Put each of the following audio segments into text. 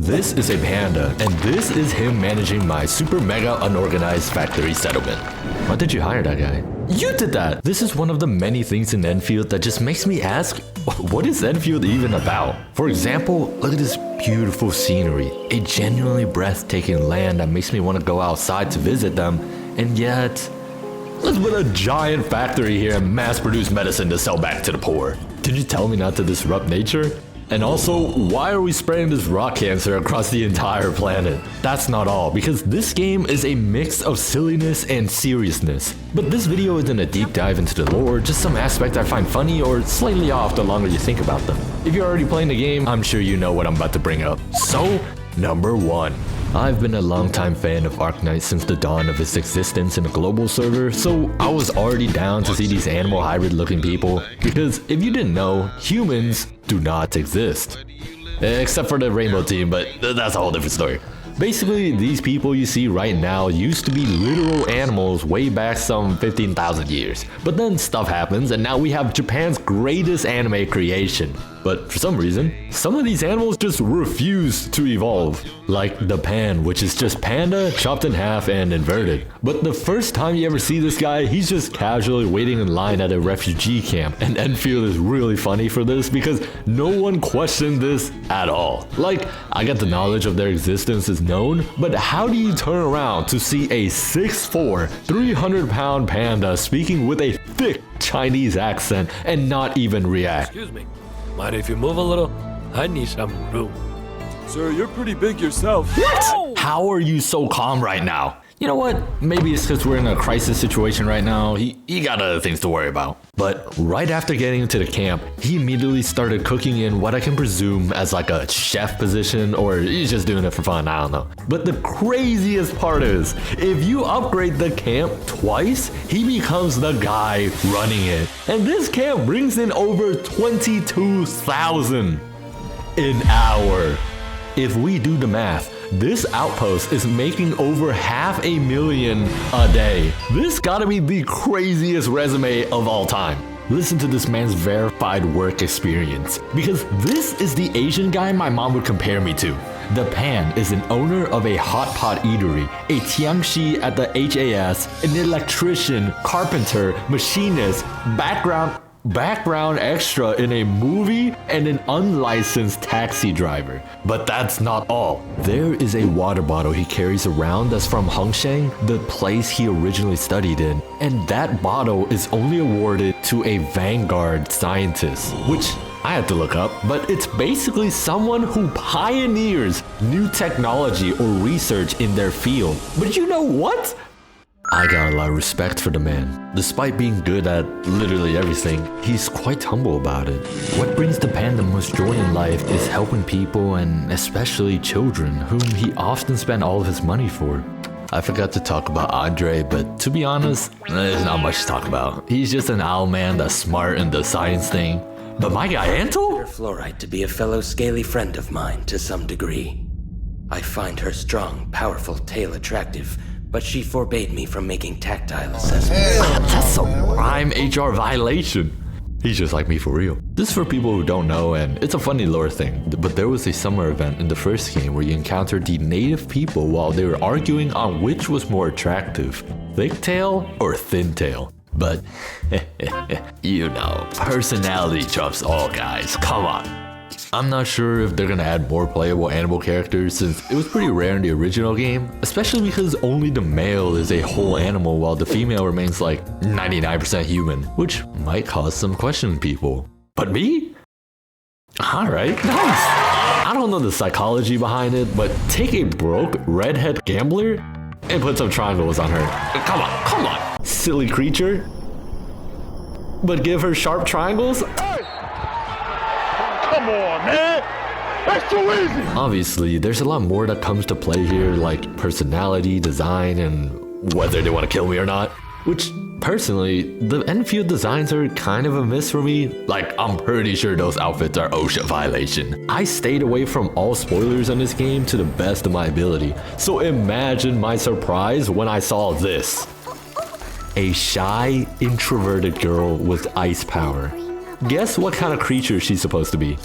This is a panda, and this is him managing my super mega unorganized factory settlement. Why did you hire that guy? You did that! This is one of the many things in Endfield that just makes me ask, what is Endfield even about? For example, look at this beautiful scenery, a genuinely breathtaking land that makes me want to go outside to visit them, and yet, let's put a giant factory here and mass produce medicine to sell back to the poor. Did you tell me not to disrupt nature? And also, why are we spreading this rock cancer across the entire planet? That's not all, because this game is a mix of silliness and seriousness. But this video isn't a deep dive into the lore, just some aspect I find funny or slightly off the longer you think about them. If you're already playing the game, I'm sure you know what I'm about to bring up. So, number 1. I've been a longtime fan of Arknight since the dawn of its existence in a global server, so I was already down to see these animal hybrid looking people, because if you didn't know, humans do not exist. Except for the rainbow team, but that's a whole different story. Basically, these people you see right now used to be literal animals way back some 15,000 years. But then stuff happens and now we have Japan's greatest anime creation. But for some reason, some of these animals just refuse to evolve. Like the pan, which is just panda chopped in half and inverted. But the first time you ever see this guy, he's just casually waiting in line at a refugee camp. And Endfield is really funny for this because no one questioned this at all. Like, I get the knowledge of their existence is known, but how do you turn around to see a 6'4", 300-pound panda speaking with a thick Chinese accent and not even react? Excuse me. Mind if you move a little? I need some room. Sir, you're pretty big yourself. What? How are you so calm right now? You know what? Maybe it's because we're in a crisis situation right now. He got other things to worry about. But right after getting into the camp, he immediately started cooking in what I can presume as like a chef position, or he's just doing it for fun, I don't know. But the craziest part is, if you upgrade the camp twice, he becomes the guy running it. And this camp brings in over 22,000 an hour. If we do the math, this outpost is making over 500,000 a day. This gotta be the craziest resume of all time. Listen to this man's verified work experience, because this is the Asian guy my mom would compare me to. The Pan is an owner of a hot pot eatery, a tiangshi at the HAS, an electrician, carpenter, machinist, background extra in a movie, and an unlicensed taxi driver. But that's not all. There is a water bottle he carries around that's from Hongsheng, the place he originally studied in, and that bottle is only awarded to a vanguard scientist, which I had to look up, but it's basically someone who pioneers new technology or research in their field. But you know what? I got a lot of respect for the man. Despite being good at literally everything, he's quite humble about it. What brings the Pan the most joy in life is helping people, and especially children, whom he often spent all of his money for. I forgot to talk about Andre, but to be honest, there's not much to talk about. He's just an owl man that's smart in the science thing. But my guy Anto? Fluorite to be a fellow scaly friend of mine to some degree. I find her strong, powerful tail attractive, but she forbade me from making tactile assessments. That's a prime HR violation. He's just like me for real. This is for people who don't know, and it's a funny lore thing, but there was a summer event in the first game where you encountered the native people while they were arguing on which was more attractive, thick tail or thin tail. But, you know, personality trumps all, guys, come on. I'm not sure if they're gonna add more playable animal characters, since it was pretty rare in the original game, especially because only the male is a whole animal while the female remains like 99% human, which might cause some questioning people. But me? Alright, nice! I don't know the psychology behind it, but take a broke redhead gambler and put some triangles on her. Come on, silly creature. But give her sharp triangles? Come on, man! That's too easy! Obviously, there's a lot more that comes to play here, like personality, design, and whether they want to kill me or not. Which, personally, the Endfield designs are kind of a miss for me. Like, I'm pretty sure those outfits are OSHA violation. I stayed away from all spoilers on this game to the best of my ability. So imagine my surprise when I saw this. A shy, introverted girl with ice power. Guess what kind of creature she's supposed to be?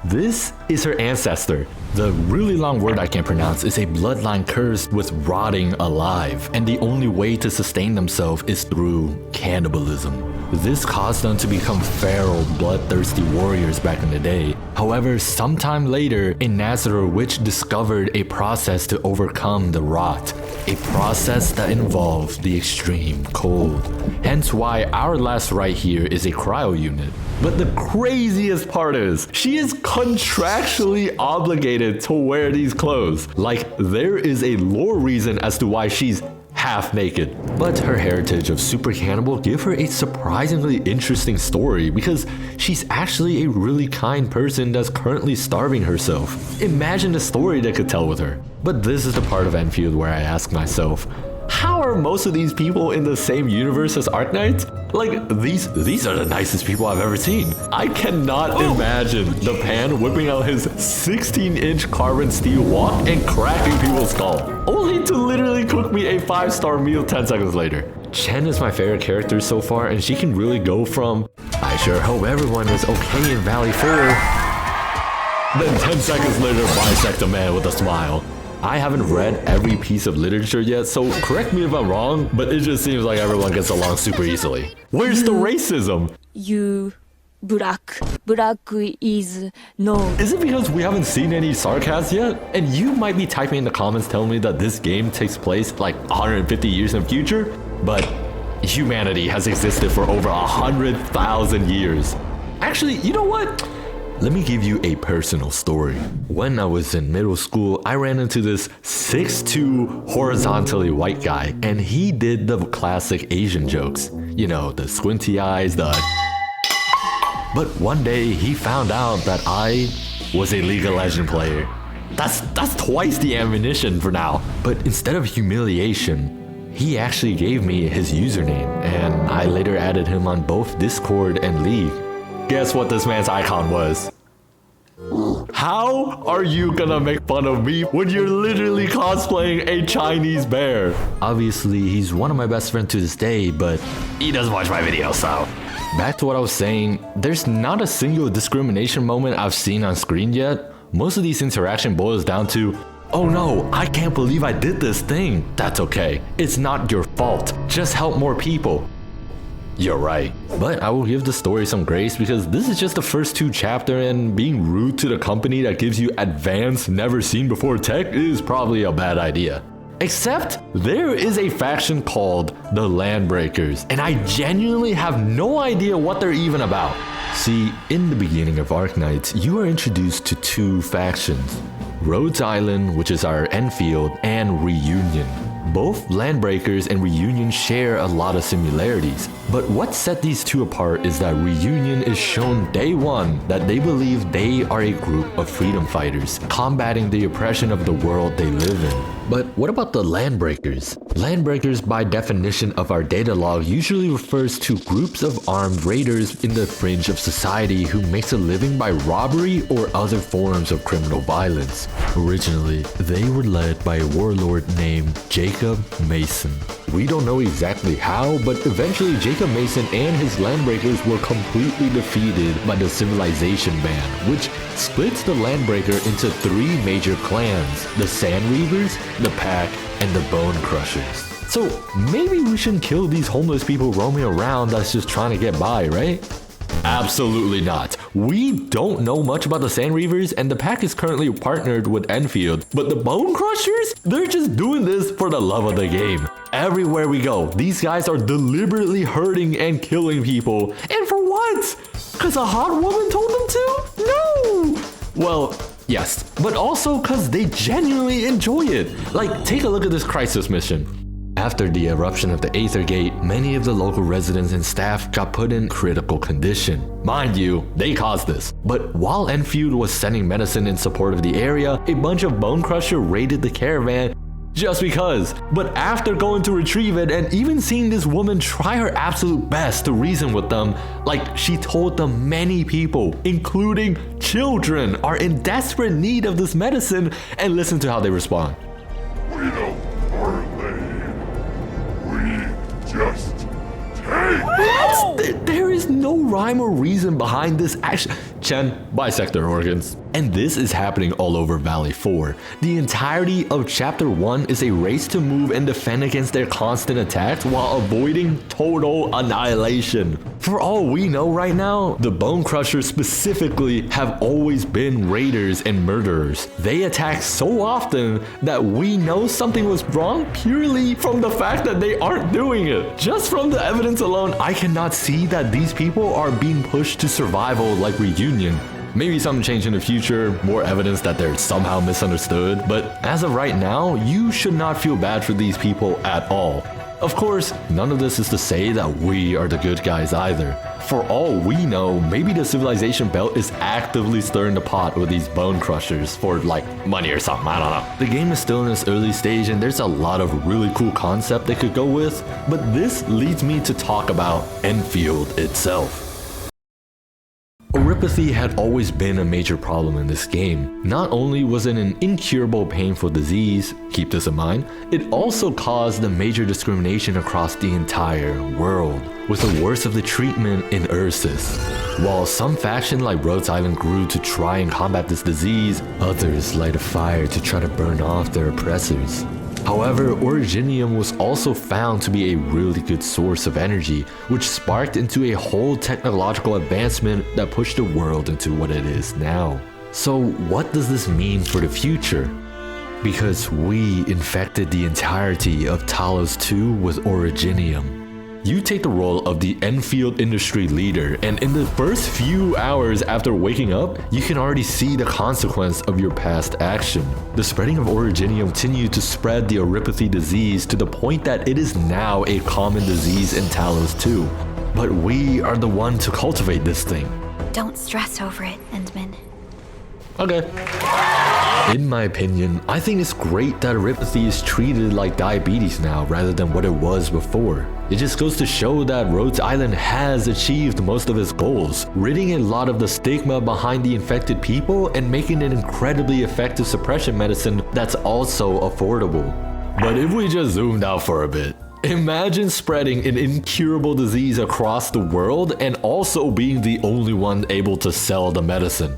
This is her ancestor. The really long word I can't pronounce is a bloodline cursed with rotting alive, and the only way to sustain themselves is through cannibalism. This caused them to become feral, bloodthirsty warriors back in the day. However, sometime later, a Nazareth witch discovered a process to overcome the rot, a process that involves the extreme cold. Hence why our last Rite here is a cryo unit. But the craziest part is, she is contractually obligated to wear these clothes. Like, there is a lore reason as to why she's half naked. But her heritage of super cannibal give her a surprisingly interesting story because she's actually a really kind person that's currently starving herself. Imagine the story they could tell with her. But this is the part of Endfield where I ask myself, how are most of these people in the same universe as Arknights? Like, these are the nicest people I've ever seen. I cannot imagine the Pan whipping out his 16-inch carbon steel wok and cracking people's skull, only to literally cook me a 5-star meal 10 seconds later. Chen is my favorite character so far, and she can really go from, I sure hope everyone is okay in Valley 4, then 10 seconds later bisect a man with a smile. I haven't read every piece of literature yet, so correct me if I'm wrong, but it just seems like everyone gets along super easily. Where's the racism? You black. Black is no. Is it because we haven't seen any sarcasm yet? And you might be typing in the comments telling me that this game takes place like 150 years in the future, but humanity has existed for over 100,000 years. Actually, you know what? Let me give you a personal story. When I was in middle school, I ran into this 6'2" horizontally white guy, and he did the classic Asian jokes. You know, the squinty eyes, the... But one day, he found out that I was a League of Legends player. That's twice the ammunition for now. But instead of humiliation, he actually gave me his username, and I later added him on both Discord and League. Guess what this man's icon was? How are you gonna make fun of me when you're literally cosplaying a Chinese bear? Obviously, he's one of my best friends to this day, but he doesn't watch my videos, so... Back to what I was saying, there's not a single discrimination moment I've seen on screen yet. Most of these interaction boils down to, oh no, I can't believe I did this thing. That's okay. It's not your fault. Just help more people. You're right. But I will give the story some grace because this is just the first 2 chapters, and being rude to the company that gives you advanced, never seen before tech is probably a bad idea. Except, there is a faction called the Landbreakers, and I genuinely have no idea what they're even about. See, in the beginning of Arknights, you are introduced to 2 factions. Rhodes Island, which is our Endfield, and Reunion. Both Landbreakers and Reunion share a lot of similarities, but what set these 2 apart is that Reunion is shown day 1 that they believe they are a group of freedom fighters, combating the oppression of the world they live in. But what about the Landbreakers? Landbreakers, by definition of our data log, usually refers to groups of armed raiders in the fringe of society who makes a living by robbery or other forms of criminal violence. Originally, they were led by a warlord named Jacob Mason. We don't know exactly how, but eventually Jacob Mason and his Landbreakers were completely defeated by the Civilization Band, which splits the Landbreaker into 3 major clans: the Sand Reavers, the Pack, and the Bone Crushers. So maybe we shouldn't kill these homeless people roaming around that's just trying to get by, right? Absolutely not. We don't know much about the Sand Reavers, and the Pack is currently partnered with Endfield, but the Bone Crushers? They're just doing this for the love of the game. Everywhere we go, these guys are deliberately hurting and killing people. And for what? Because a hot woman told them to? No! Well, yes, but also because they genuinely enjoy it. Like, take a look at this crisis mission. After the eruption of the Aether Gate, many of the local residents and staff got put in critical condition. Mind you, they caused this. But while Endfield was sending medicine in support of the area, a bunch of Bone Crusher raided the caravan just because. But after going to retrieve it and even seeing this woman try her absolute best to reason with them, like she told them many people, including children, are in desperate need of this medicine, and listen to how they respond. We don't parlay. We just take. There is no rhyme or reason behind this action. Chen, bisector organs. And this is happening all over Valley 4. The entirety of Chapter 1 is a race to move and defend against their constant attacks while avoiding total annihilation. For all we know right now, the Bone Crushers specifically have always been raiders and murderers. They attack so often that we know something was wrong purely from the fact that they aren't doing it. Just from the evidence alone, I cannot see that these people are being pushed to survival like Reunion. Maybe something changed in the future, more evidence that they're somehow misunderstood, but as of right now, you should not feel bad for these people at all. Of course, none of this is to say that we are the good guys either. For all we know, maybe the Civilization Belt is actively stirring the pot with these Bone Crushers for like money or something, I don't know. The game is still in its early stage and there's a lot of really cool concept they could go with, but this leads me to talk about Endfield itself. Oripathy had always been a major problem in this game. Not only was it an incurable painful disease, keep this in mind, it also caused a major discrimination across the entire world, with the worst of the treatment in Ursus. While some faction like Rhodes Island grew to try and combat this disease, others light a fire to try to burn off their oppressors. However, Originium was also found to be a really good source of energy, which sparked into a whole technological advancement that pushed the world into what it is now. So what does this mean for the future? Because we infected the entirety of Talos 2 with Originium. You take the role of the Endfield industry leader, and in the first few hours after waking up, you can already see the consequence of your past action. The spreading of Originium continued to spread the Oripathy disease to the point that it is now a common disease in Talos 2. But we are the one to cultivate this thing. Don't stress over it, Endman. Okay. In my opinion, I think it's great that Oripathy is treated like diabetes now rather than what it was before. It just goes to show that Rhodes Island has achieved most of its goals, ridding a lot of the stigma behind the infected people and making an incredibly effective suppression medicine that's also affordable. But if we just zoomed out for a bit, imagine spreading an incurable disease across the world and also being the only one able to sell the medicine.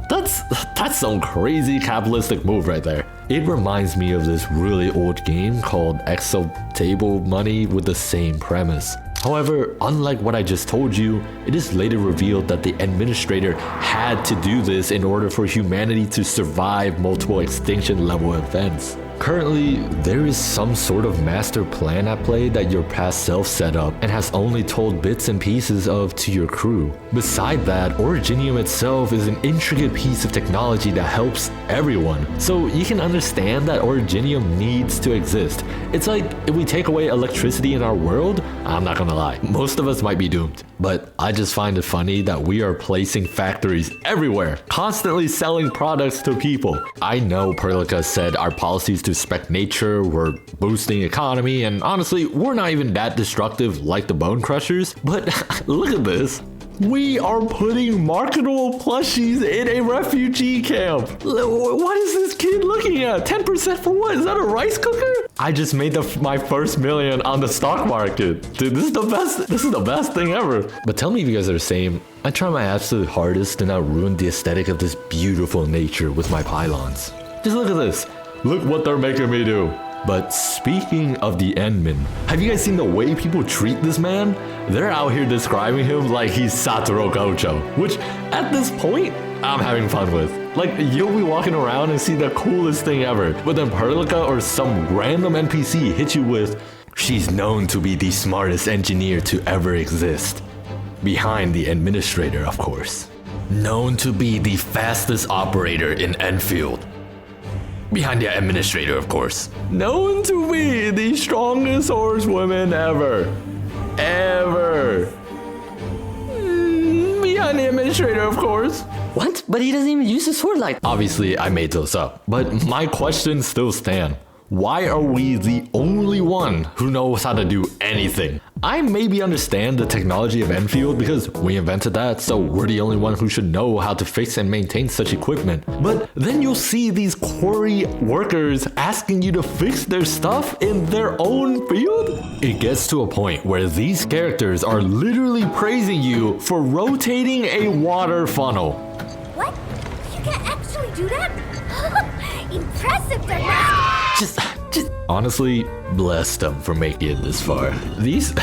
That's some crazy capitalistic move right there. It reminds me of this really old game called Excel Table Money with the same premise. However, unlike what I just told you, it is later revealed that the administrator had to do this in order for humanity to survive multiple extinction level events. Currently, there is some sort of master plan at play that your past self set up and has only told bits and pieces of to your crew. Beside that, Originium itself is an intricate piece of technology that helps everyone. So you can understand that Originium needs to exist. It's like if we take away electricity in our world, I'm not gonna lie, most of us might be doomed. But I just find it funny that we are placing factories everywhere, constantly selling products to people. I know Perlica said our policies to respect nature, we're boosting economy, and honestly, we're not even that destructive like the Bone Crushers, but look at this. We are putting marketable plushies in a refugee camp. What is this kid looking at? 10% for what? Is that a rice cooker? I just made my first million on the stock market. Dude, this is the best. This is the best thing ever. But tell me if you guys are the same. I try my absolute hardest to not ruin the aesthetic of this beautiful nature with my pylons. Just look at this. Look what they're making me do. But speaking of the Endman, have you guys seen the way people treat this man? They're out here describing him like he's Satoru Gojo, which at this point, I'm having fun with. Like, you'll be walking around and see the coolest thing ever, but then Perlica or some random NPC hit you with, she's known to be the smartest engineer to ever exist. Behind the administrator, of course. Known to be the fastest operator in Endfield. Behind the administrator, of course. Known to be the strongest horsewoman ever. Behind the administrator, of course. What? But he doesn't even use the sword like... Obviously, I made those up. But my questions still stand. Why are we the only one who knows how to do anything? I maybe understand the technology of Endfield because we invented that, so we're the only one who should know how to fix and maintain such equipment. But then you'll see these quarry workers asking you to fix their stuff in their own field? It gets to a point where these characters are literally praising you for rotating a water funnel. do that? Impressive, Just honestly, bless them for making it this far. These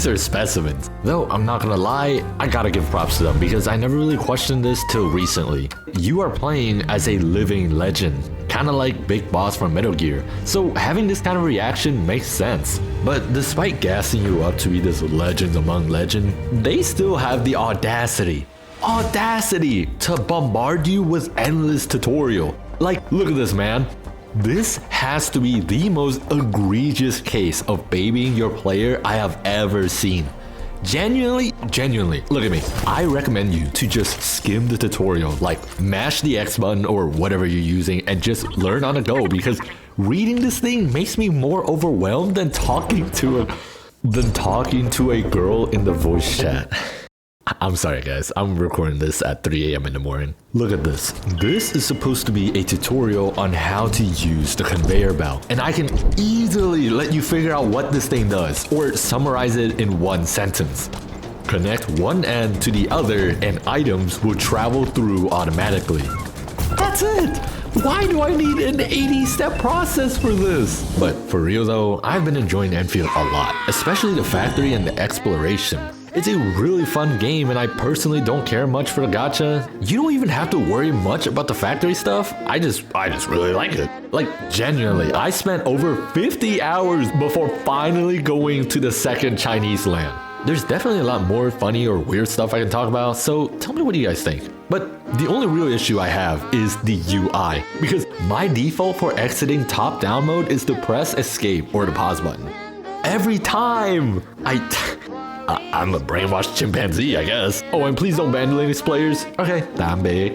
are specimens. Though I'm not gonna lie, I gotta give props to them because I never really questioned this till recently. You are playing as a living legend, kinda like Big Boss from Metal Gear, so having this kind of reaction makes sense. But despite gassing you up to be this legend among legend, they still have the audacity to bombard you with endless tutorial. Like, look at this, man. This has to be the most egregious case of babying your player I have ever seen. Genuinely, look at me. I recommend you to just skim the tutorial, like mash the X button or whatever you're using and just learn on the go, because reading this thing makes me more overwhelmed than talking to a girl in the voice chat. I'm sorry guys, I'm recording this at 3 a.m. in the morning. Look at this. This is supposed to be a tutorial on how to use the conveyor belt, and I can easily let you figure out what this thing does, or summarize it in one sentence. Connect one end to the other and items will travel through automatically. That's it! Why do I need an 80-step process for this? But for real though, I've been enjoying Endfield a lot, especially the factory and the exploration. It's a really fun game and I personally don't care much for the gacha. You don't even have to worry much about the factory stuff. I just really like it. Like genuinely, I spent over 50 hours before finally going to the second Chinese land. There's definitely a lot more funny or weird stuff I can talk about, so tell me what you guys think. But the only real issue I have is the UI, because my default for exiting top-down mode is to press escape or the pause button. Every time! I'm a brainwashed chimpanzee, I guess. Oh, and please don't ban Linux players. Okay, damn big.